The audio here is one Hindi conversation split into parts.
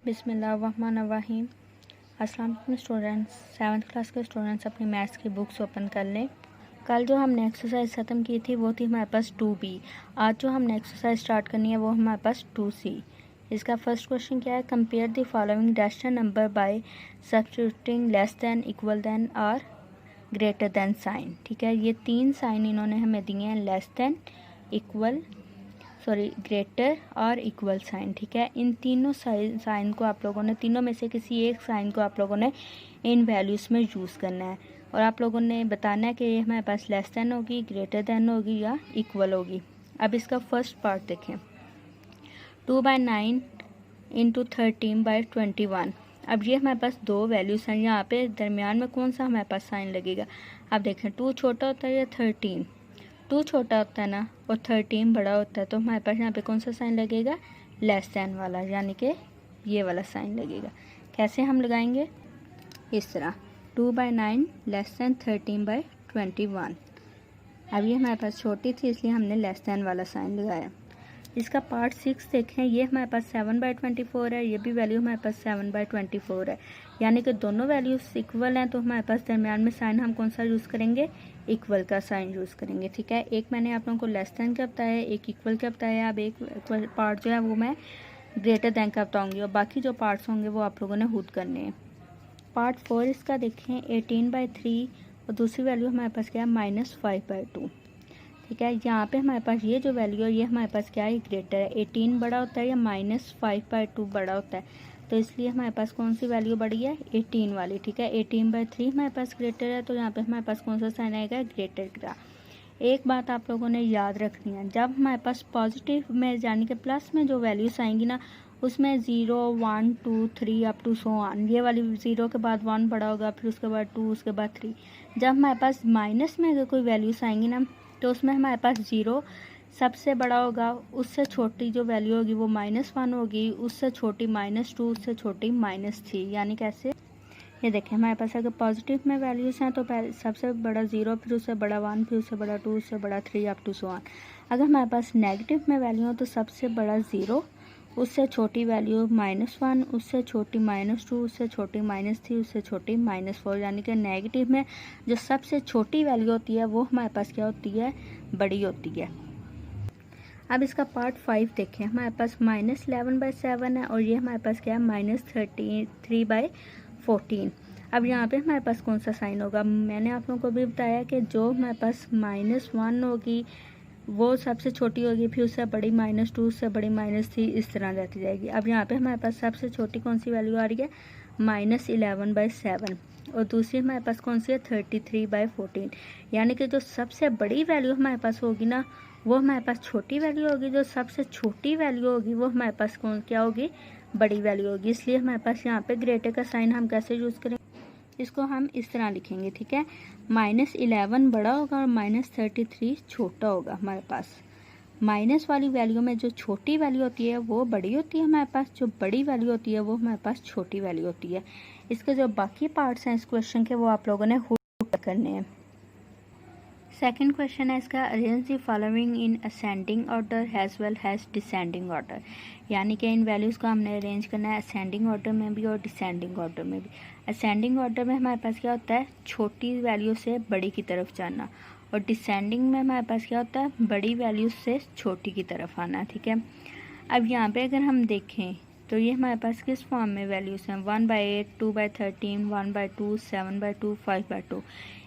बिस्मिल्लाहिर्रहमानिर्रहीम। अस्सलाम वालेकुम स्टूडेंट्स। 7th क्लास के स्टूडेंट्स अपनी मैथ्स की बुक्स ओपन कर लें। कल जो हमने एक्सरसाइज ख़त्म की थी वो थी हमारे पास 2B। आज जो हमने एक्सरसाइज स्टार्ट करनी है वो हमारे पास 2C। इसका फर्स्ट क्वेश्चन क्या है? Compare the following rational number by substituting less than, equal than और ग्रेटर दैन साइन। ठीक है, ये तीन साइन इन्होंने हमें दिए हैं, लेस दैन, ग्रेटर और इक्वल साइन। ठीक है, इन तीनों साइन को आप लोगों ने, तीनों में से किसी एक साइन को आप लोगों ने इन वैल्यूज़ में यूज़ करना है और आप लोगों ने बताना है कि ये हमारे पास लेस दैन होगी, ग्रेटर दैन होगी या इक्वल होगी। अब इसका फर्स्ट पार्ट देखें, 2/9 इंटू 13/21। अब ये हमारे पास दो वैल्यूज़ हैं, यहाँ पे दरमियान में कौन सा हमारे पास साइन लगेगा? अब देखें, 2 छोटा होता है या 13? 2 छोटा होता है ना और 13 बड़ा होता है, तो हमारे पास यहाँ पे कौन सा साइन लगेगा? लेस दैन वाला, यानी कि ये वाला साइन लगेगा। कैसे हम लगाएंगे? इस तरह, 2/9 लेस दैन 13/21। अब ये हमारे पास छोटी थी इसलिए हमने लेस दैन वाला साइन लगाया। इसका पार्ट 6 देखें, ये हमारे पास 7/24 है, ये भी वैल्यू हमारे पास 7/24 है, यानी कि दोनों वैल्यूज इक्वल हैं, तो हमारे पास दरमियान में साइन हम कौन सा यूज़ करेंगे? इक्वल का साइन यूज़ करेंगे। ठीक है, एक मैंने आप लोगों को लेस दैन का बताया, एक इक्वल का बताया। अब एक पार्ट जो है वो मैं ग्रेटर दैन का बताऊँगी और बाकी जो पार्ट्स होंगे वो आप लोगों ने खुद करने हैं। पार्ट 4 इसका देखें, 18/3 और दूसरी वैल्यू हमारे पास क्या है? -5/2। ठीक है, यहाँ पे हमारे पास ये जो वैल्यू है ये हमारे पास क्या है? ग्रेटर है। 18 बड़ा होता है या -5/2 बड़ा होता है, तो इसलिए हमारे पास कौन सी वैल्यू बड़ी है? 18 वाली। ठीक है, 18/3 हमारे पास ग्रेटर है, तो यहाँ पे हमारे पास कौन सा साइन आएगा? ग्रेटर का। एक बात आप लोगों ने याद रखनी है, जब हमारे पास पॉजिटिव में यानी कि प्लस में जो वैल्यूज आएंगी ना, उसमें 0, 1, 2, 3 अप टू सो ऑन, ये वाली 0 के बाद 1 बड़ा होगा, फिर उसके बाद 2, उसके बाद 3। जब हमारे पास माइनस में अगर कोई वैल्यूज आएंगी ना, तो उसमें हमारे पास 0 सबसे बड़ा होगा, उससे छोटी जो वैल्यू होगी वो -1 होगी, उससे छोटी -2, उससे छोटी -3। यानी कैसे? ये देखें, हमारे पास अगर पॉजिटिव में वैल्यूज़ हैं तो सबसे बड़ा 0, फिर उससे बड़ा 1, फिर उससे बड़ा 2, उससे बड़ा 3 अप टू सो ऑन। अगर हमारे पास नेगेटिव में वैल्यू हो तो सबसे बड़ा 0, उससे छोटी वैल्यू -1, उससे छोटी -2, उससे छोटी -3, उससे छोटी -4। यानी कि नेगेटिव में जो सबसे छोटी वैल्यू होती है वो हमारे पास क्या होती है? बड़ी होती है। अब इसका पार्ट 5 देखें, हमारे पास -11/7 है और ये हमारे पास क्या है? -33/14। अब यहाँ पे हमारे पास कौन सा साइन होगा? मैंने आप लोगों को भी बताया कि जो हमारे पास -1 होगी वो सबसे छोटी होगी, फिर उससे बड़ी -2, उससे बड़ी -3, इस तरह जाती जाएगी। अब यहाँ पे हमारे पास सबसे छोटी कौन सी वैल्यू आ रही है? -11/7 और दूसरी हमारे पास कौन सी है? 33/14। यानी कि जो सबसे बड़ी वैल्यू हमारे पास होगी ना, वो हमारे पास छोटी वैल्यू होगी, जो सबसे छोटी वैल्यू होगी वो हमारे पास क्या होगी? बड़ी वैल्यू होगी। इसलिए हमारे पास यहाँ पे ग्रेटर का साइन हम कैसे यूज़ करेंगे? इसको हम इस तरह लिखेंगे। ठीक है, -11 बड़ा होगा और -33 छोटा होगा। हमारे पास माइनस वाली वैल्यू में जो छोटी वैल्यू होती है वो बड़ी होती है, हमारे पास जो बड़ी वैल्यू होती है वो हमारे पास छोटी वैल्यू होती है। इसके जो बाकी पार्ट्स हैं इस क्वेश्चन के वो आप लोगों ने खुद करने हैं। सेकंड क्वेश्चन है इसका, arrange the following in ascending order as well as descending order. यानी कि इन वैल्यूज़ को हमने अरेंज करना है असेंडिंग ऑर्डर में भी और डिसेंडिंग ऑर्डर में भी। असेंडिंग ऑर्डर में हमारे पास क्या होता है? छोटी वैल्यू से बड़ी की तरफ जाना, और डिसेंडिंग में हमारे पास क्या होता है? बड़ी वैल्यू से छोटी की तरफ आना। ठीक है, अब यहाँ पे अगर हम देखें तो ये हमारे पास किस फॉर्म में वैल्यूज़ हैं? 1/8, 2/13, 1/2, 7/2, 5/2।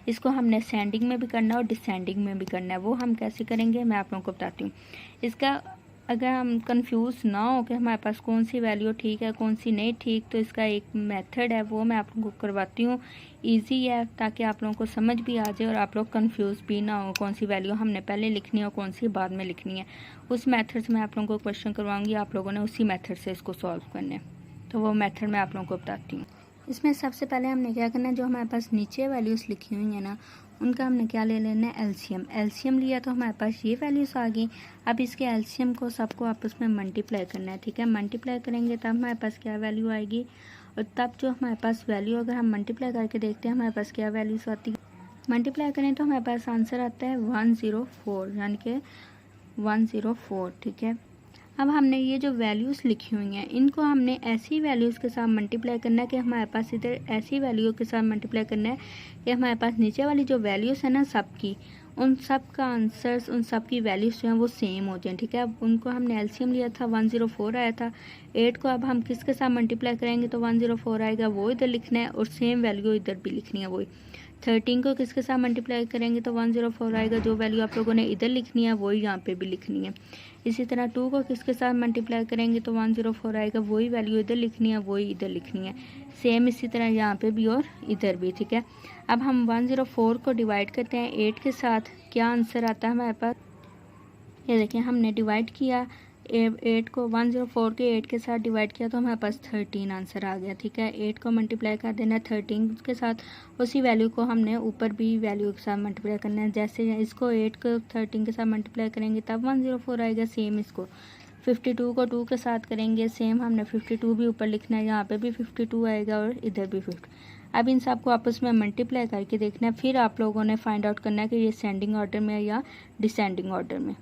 इसको हमने असेंडिंग में भी करना है और डिसेंडिंग में भी करना है। वो हम कैसे करेंगे मैं आप लोगों को बताती हूँ। इसका अगर हम कंफ्यूज ना हो कि हमारे पास कौन सी वैल्यू ठीक है कौन सी नहीं ठीक, तो इसका एक मेथड है वो मैं आप लोगों को करवाती हूँ। इजी है ताकि आप लोगों को समझ भी आ जाए और आप लोग कंफ्यूज भी ना हो कौन सी वैल्यू हमने पहले लिखनी है और कौन सी बाद में लिखनी है। उस मेथड से मैं आप लोगों को क्वेश्चन करवाऊँगी, आप लोगों ने उसी मेथड से इसको सॉल्व करना है। तो वो मेथड मैं आप लोगों को बताती हूँ। इसमें सबसे पहले हमने क्या करना है, जो हमारे पास नीचे वैल्यूज़ लिखी हुई हैं ना, उनका हमने क्या ले लेना है? एलसीएम। एलसीएम लिया तो हमारे पास ये वैल्यूज़ आ गई। अब इसके एलसीएम को सबको आपस में मल्टीप्लाई करना है। ठीक है, मल्टीप्लाई करेंगे तब हमारे पास क्या वैल्यू आएगी, और तब जो हमारे पास वैल्यू अगर हम मल्टीप्लाई करके देखते हैं हमारे पास क्या वैल्यूज़ आती है। मल्टीप्लाई करें तो हमारे पास आंसर आता है 104, यानी कि 104। ठीक है, अब हमने ये जो वैल्यूज़ लिखी हुई हैं इनको हमने ऐसी वैल्यूज़ के साथ मल्टीप्लाई करना है कि हमारे पास इधर ऐसी वैल्यू के साथ मल्टीप्लाई करना है कि हमारे पास नीचे वाली जो वैल्यूज़ है ना सब की, उन सब का आंसर्स, उन सब की वैल्यूज़ जो हैं वो सेम हो जाएं। ठीक है, अब उनको हमने एलसीएम लिया था 104 आया था। 8 को अब हम किसके साथ मल्टीप्लाई करेंगे तो 104 आएगा, वो इधर लिखना है और सेम वैल्यू इधर भी लिखनी है वही। 13 को किसके साथ मल्टीप्लाई करेंगे तो 104 आएगा, जो वैल्यू आप लोगों ने इधर लिखनी है वही यहाँ पे भी लिखनी है। इसी तरह 2 को किसके साथ मल्टीप्लाई करेंगे तो 104 आएगा, वही वैल्यू इधर लिखनी है वही इधर लिखनी है। सेम इसी तरह यहाँ पे भी और इधर भी। ठीक है, अब हम 104 को डिवाइड करते हैं 8 के साथ, क्या आंसर आता है हमारे पास। ये देखिए हमने डिवाइड किया 8 को 104 के 8 के साथ डिवाइड किया तो हमारे पास 13 आंसर आ गया। ठीक है, 8 को मल्टीप्लाई कर देना है 13 के साथ, उसी वैल्यू को हमने ऊपर भी वैल्यू के साथ मल्टीप्लाई करना है। जैसे इसको 8 को 13 के साथ मल्टीप्लाई करेंगे तब 104 आएगा, सेम इसको 52 को 2 के साथ करेंगे, सेम हमने 52 भी ऊपर लिखना है, यहाँ पे भी 52 आएगा और इधर भी 50। अब इन सबको आपस में मल्टीप्लाई करके देखना है, फिर आप लोगों ने फाइंड आउट करना है कि ये सेंडिंग ऑर्डर में या डिसेंडिंग ऑर्डर में।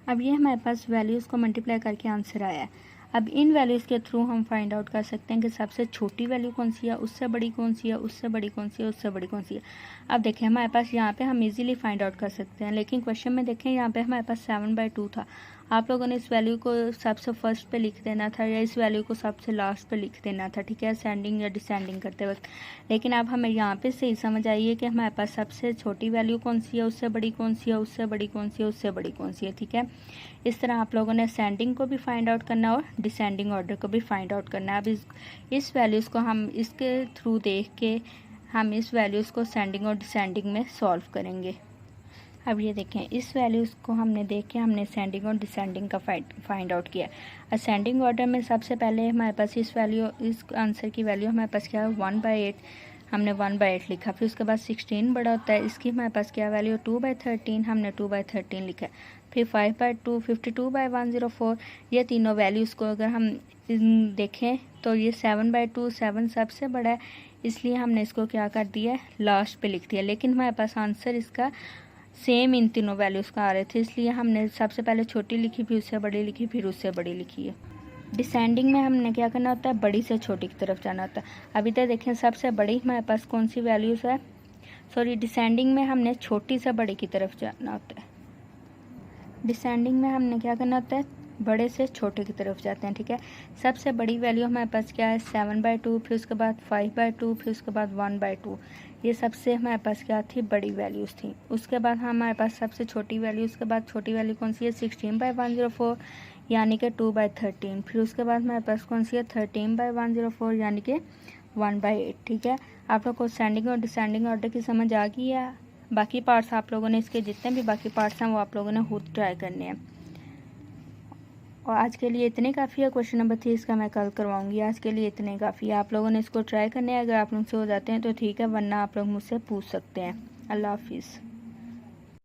अब ये हमारे पास वैल्यूज़ को मल्टीप्लाई करके आंसर आया है। अब इन वैल्यूज़ के थ्रू हम फाइंड आउट कर सकते हैं कि सबसे छोटी वैल्यू कौन सी है, उससे बड़ी कौन सी है, उससे बड़ी कौन सी है, उससे बड़ी कौन सी है। अब देखें हमारे पास यहाँ पे हम इजीली फाइंड आउट कर सकते हैं, लेकिन क्वेश्चन में देखें यहाँ पे हमारे पास 7/2 था। आप लोगों ने इस वैल्यू को सबसे फर्स्ट पे लिख देना था या इस वैल्यू को सबसे लास्ट पे लिख देना था। ठीक है, सेंडिंग या डिसेंडिंग करते वक्त। लेकिन अब हमें यहाँ पे सही समझ आई है कि हमारे पास सबसे छोटी वैल्यू कौन सी है, उससे बड़ी कौन सी है, उससे बड़ी कौन सी है, उससे बड़ी कौन सी है। ठीक है, इस तरह आप लोगों ने सेंडिंग को भी फाइंड आउट करना और डिसेंडिंग ऑर्डर को भी फाइंड आउट करना है। अब इस वैल्यूज़ को हम इसके थ्रू देख के हम इस वैल्यूज़ को सेंडिंग और डिसेंडिंग में सॉल्व करेंगे। अब ये देखें इस वैल्यूज़ को हमने देख के हमने सेंडिंग और डिसेंडिंग का फाइंड आउट किया। असेंडिंग ऑर्डर में सबसे पहले हमारे पास इस आंसर की वैल्यू हमारे पास क्या है 1/8, हमने 1/8 लिखा। फिर उसके बाद 16 बड़ा होता है, इसकी हमारे पास क्या वैल्यू 2/13, हमने 2/13 लिखा। फिर 5/2, 52/104। ये तीनों वैल्यूज़ को अगर हम देखें तो ये 7/2, 7 सबसे बड़ा है, इसलिए हमने इसको क्या कर दिया लास्ट पे लिख दिया। लेकिन हमारे पास आंसर इसका सेम इन तीनों वैल्यूज़ का आ रहे थे, इसलिए हमने सबसे पहले छोटी लिखी, फिर उससे बड़ी लिखी, फिर उससे बड़ी लिखी है। डिसेंडिंग में हमने क्या करना होता है, बड़ी से छोटी की तरफ जाना होता है। अभी तक देखें सबसे बड़ी हमारे पास कौन सी वैल्यूज़ है, सॉरी डिसेंडिंग में हमने छोटी से बड़ी की तरफ जाना होता है। डिसेंडिंग में हमने क्या करना होता है, बड़े से छोटे की तरफ जाते हैं। ठीक है, सबसे बड़ी वैल्यू हमारे पास क्या है 7/2, फिर उसके बाद 5/2, फिर उसके बाद 1/2। ये सबसे हमारे पास क्या थी, बड़ी वैल्यूज़ थी। उसके बाद हमारे पास सबसे छोटी वैल्यू, उसके बाद छोटी वैल्यू कौन सी है 16/104 यानी कि 2/13। फिर उसके बाद हमारे पास कौन सी है 13/104 यानी कि 1/8। ठीक है, आप लोग को सेंडिंग और डिसेंडिंग ऑर्डर की समझ आ गई है। बाकी पार्ट्स आप लोगों ने इसके जितने भी बाकी पार्ट्स हैं वो आप लोगों ने खुद ट्राई करने हैं। और आज के लिए इतने काफ़ी है, क्वेश्चन नंबर 30 का मैं कल करवाऊंगी। आज के लिए इतने काफ़ी है, आप लोगों ने इसको ट्राई करने हैं। अगर आप लोग से हो जाते हैं तो ठीक है, वरना आप लोग मुझसे पूछ सकते हैं। अल्लाह हाफिज़।